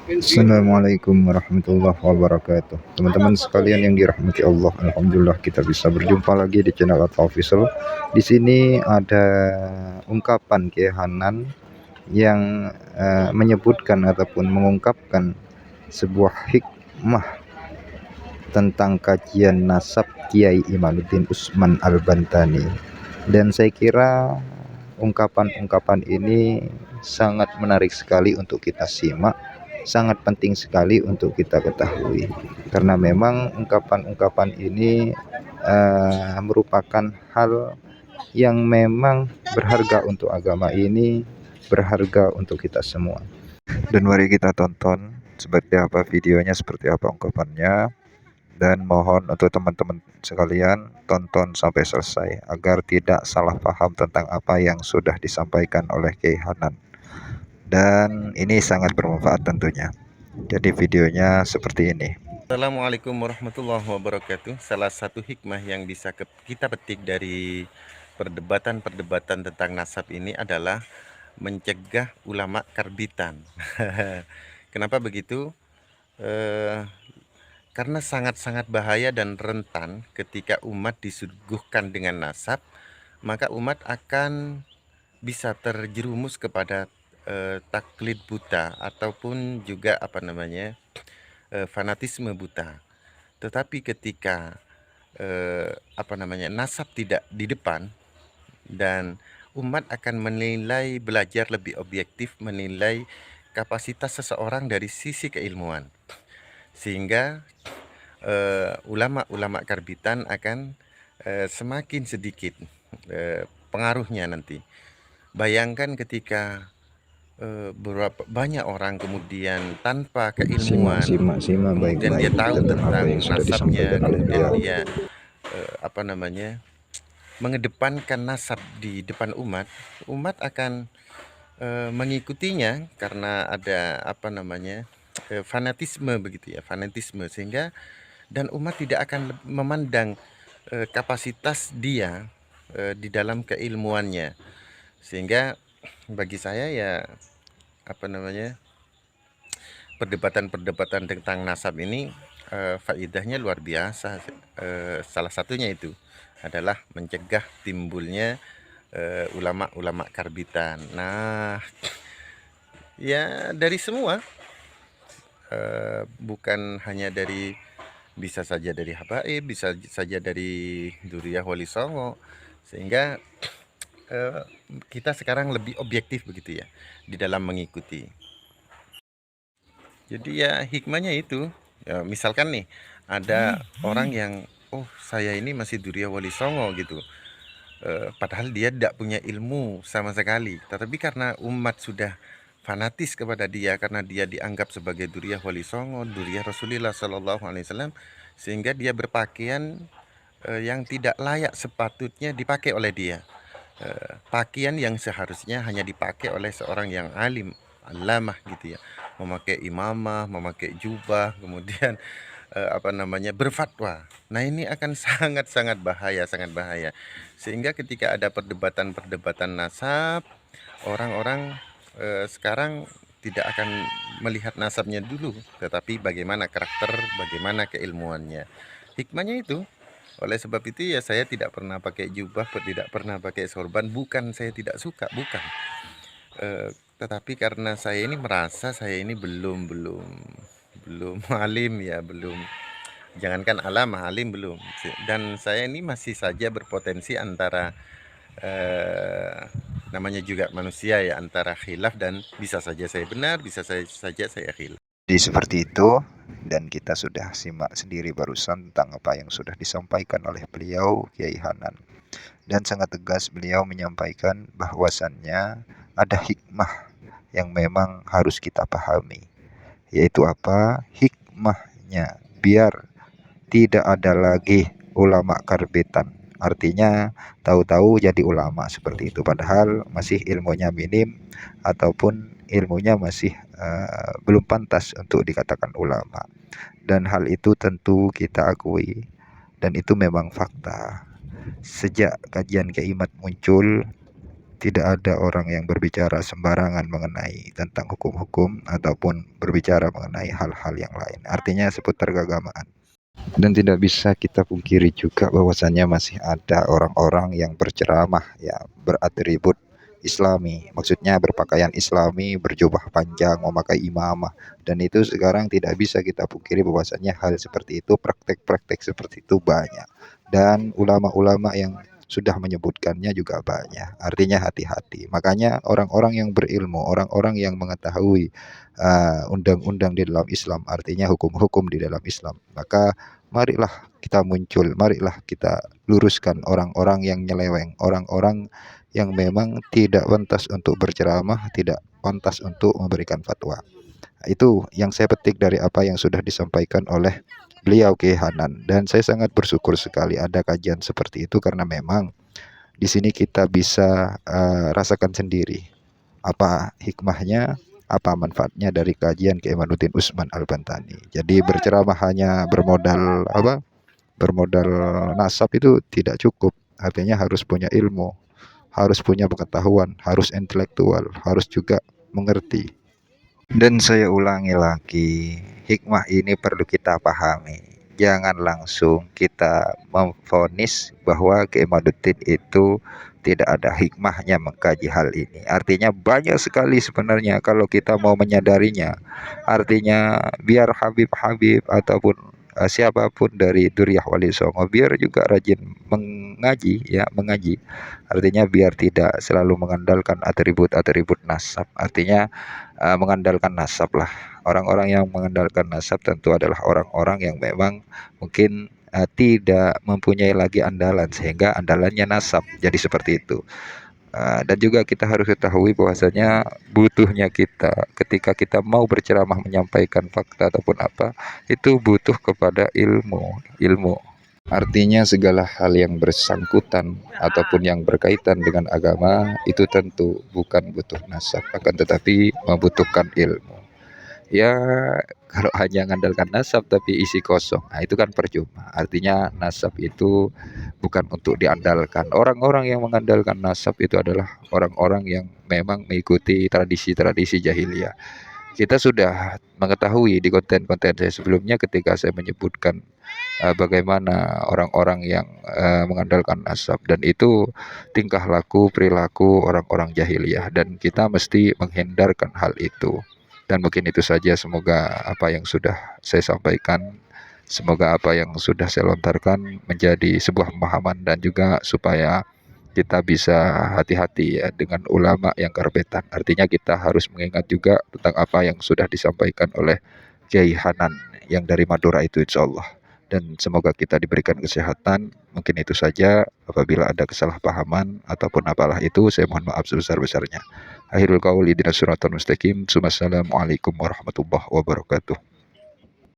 Assalamualaikum warahmatullahi wabarakatuh. Teman-teman sekalian yang dirahmati Allah, alhamdulillah kita bisa berjumpa lagi di channel Atta Official. Di sini ada ungkapan Kiai Hanan yang menyebutkan ataupun mengungkapkan sebuah hikmah tentang kajian nasab Kiai Imanuddin Utsman Al-Bantani. Dan saya kira ungkapan-ungkapan ini sangat menarik sekali untuk kita simak, sangat penting sekali untuk kita ketahui, karena memang ungkapan-ungkapan ini merupakan hal yang memang berharga untuk agama ini, berharga untuk kita semua. Dan mari kita tonton seperti apa videonya, seperti apa ungkapannya. Dan mohon untuk teman-teman sekalian tonton sampai selesai agar tidak salah paham tentang apa yang sudah disampaikan oleh Kiai Hanan. Dan ini sangat bermanfaat tentunya. Jadi videonya seperti ini. Assalamualaikum warahmatullahi wabarakatuh. Salah satu hikmah yang bisa kita petik dari perdebatan-perdebatan tentang nasab ini adalah mencegah ulama karbitan. Kenapa begitu? Karena sangat-sangat bahaya dan rentan ketika umat disuguhkan dengan nasab, maka umat akan bisa terjerumus kepada taklid buta ataupun juga fanatisme buta. Tetapi ketika nasab tidak di depan, dan umat akan menilai, belajar lebih objektif, menilai kapasitas seseorang dari sisi keilmuan, sehingga ulama-ulama karbitan akan semakin sedikit pengaruhnya nanti. Bayangkan ketika berapa banyak orang kemudian tanpa keilmuan, Simak kemudian dia baik-baik tahu tentang apa tentang yang sudah nasabnya, disampaikan oleh kemudian beliau. dia mengedepankan nasab di depan umat, umat akan mengikutinya karena ada fanatisme begitu ya, fanatisme, sehingga dan umat tidak akan memandang kapasitas dia di dalam keilmuannya, sehingga bagi saya ya perdebatan-perdebatan tentang nasab ini faedahnya luar biasa. Salah satunya itu adalah mencegah timbulnya ulama-ulama karbitan. Nah, ya dari semua, bukan hanya dari, bisa saja dari habaib, bisa saja dari Duriyah Wali Songo, sehingga kita sekarang lebih objektif begitu ya di dalam mengikuti. Jadi ya hikmahnya itu, ya, misalkan nih ada orang yang, oh saya ini masih Duriyah Wali Songo gitu, padahal dia tidak punya ilmu sama sekali, tetapi karena umat sudah fanatis kepada dia, karena dia dianggap sebagai Duriyah Wali Songo, Duriyah Rasulullah Shallallahu Alaihi Wasallam, sehingga dia berpakaian yang tidak layak sepatutnya dipakai oleh dia, pakaian yang seharusnya hanya dipakai oleh seorang yang alim, alamah gitu ya, memakai imamah, memakai jubah, kemudian berfatwa. Nah, ini akan sangat-sangat bahaya, sangat bahaya. Sehingga ketika ada perdebatan-perdebatan nasab, orang-orang sekarang tidak akan melihat nasabnya dulu, tetapi bagaimana karakter, bagaimana keilmuannya. Hikmahnya itu. Oleh sebab itu ya saya tidak pernah pakai jubah, tidak pernah pakai sorban, bukan saya tidak suka, bukan. Tetapi karena saya ini merasa saya ini belum alim ya, belum, jangankan alam, alim belum. Dan saya ini masih saja berpotensi antara namanya juga manusia ya, antara khilaf, dan bisa saja saya benar, bisa saja saya khilaf. Jadi seperti itu, dan kita sudah simak sendiri barusan tentang apa yang sudah disampaikan oleh beliau Kiai Hanan. Dan sangat tegas beliau menyampaikan bahwasannya ada hikmah yang memang harus kita pahami, yaitu apa? Hikmahnya biar tidak ada lagi ulama karbitan. Artinya tahu-tahu jadi ulama seperti itu, padahal masih ilmunya minim ataupun ilmunya masih belum pantas untuk dikatakan ulama. Dan hal itu tentu kita akui, dan itu memang fakta. Sejak kajian keimat muncul, tidak ada orang yang berbicara sembarangan mengenai tentang hukum-hukum ataupun berbicara mengenai hal-hal yang lain. Artinya seputar keagamaan. Dan tidak bisa kita pungkiri juga bahwasannya masih ada orang-orang yang berceramah ya beratribut Islami, maksudnya berpakaian Islami, berjubah panjang, memakai imamah, dan itu sekarang tidak bisa kita pungkiri bahwasannya hal seperti itu, praktek-praktek seperti itu banyak, dan ulama-ulama yang sudah menyebutkannya juga banyak. Artinya hati-hati. Makanya orang-orang yang berilmu, orang-orang yang mengetahui undang-undang di dalam Islam, artinya hukum-hukum di dalam Islam, maka marilah kita muncul, marilah kita luruskan orang-orang yang nyeleweng, orang-orang yang memang tidak pantas untuk berceramah, tidak pantas untuk memberikan fatwa. Itu yang saya petik dari apa yang sudah disampaikan oleh beliau Kiai Hanan, dan saya sangat bersyukur sekali ada kajian seperti itu karena memang di sini kita bisa rasakan sendiri apa hikmahnya, apa manfaatnya dari kajian Kiai Imaduddin Usman Al-Bantani. Jadi berceramah hanya bermodal apa? Bermodal nasab itu tidak cukup. Artinya harus punya ilmu, harus punya pengetahuan, harus intelektual, harus juga mengerti. Dan saya ulangi lagi, hikmah ini perlu kita pahami. Jangan langsung kita memvonis bahwa Kiai Imaduddin itu tidak ada hikmahnya mengkaji hal ini. Artinya banyak sekali sebenarnya kalau kita mau menyadarinya. Artinya biar Habib-Habib ataupun siapapun dari Duriyah Wali Songo biar juga rajin mengaji ya, mengaji. Artinya biar tidak selalu mengandalkan atribut-atribut nasab. Artinya mengandalkan nasab lah. Orang-orang yang mengandalkan nasab tentu adalah orang-orang yang memang mungkin tidak mempunyai lagi andalan sehingga andalannya nasab. Jadi seperti itu. Dan juga kita harus ketahui bahwasanya butuhnya kita ketika kita mau berceramah menyampaikan fakta ataupun apa itu butuh kepada ilmu. Artinya segala hal yang bersangkutan ataupun yang berkaitan dengan agama itu tentu bukan butuh nasab akan tetapi membutuhkan ilmu. Ya kalau hanya mengandalkan nasab tapi isi kosong, nah itu kan percuma. Artinya nasab itu bukan untuk diandalkan. Orang-orang yang mengandalkan nasab itu adalah orang-orang yang memang mengikuti tradisi-tradisi jahiliyah. Kita sudah mengetahui di konten-konten saya sebelumnya ketika saya menyebutkan bagaimana orang-orang yang mengandalkan nasab, dan itu tingkah laku perilaku orang-orang jahiliyah dan kita mesti menghindarkan hal itu. Dan mungkin itu saja, semoga apa yang sudah saya sampaikan, semoga apa yang sudah saya lontarkan menjadi sebuah pemahaman dan juga supaya kita bisa hati-hati ya dengan ulama yang karbetan. Artinya kita harus mengingat juga tentang apa yang sudah disampaikan oleh Kiai Hanan yang dari Madura itu insya Allah. Dan semoga kita diberikan kesehatan. Mungkin itu saja. Apabila ada kesalahpahaman ataupun apalah itu, saya mohon maaf sebesar-besarnya. Akhirul qaul ihdinas siratal mustaqim. Wassalamualaikum warahmatullahi wabarakatuh.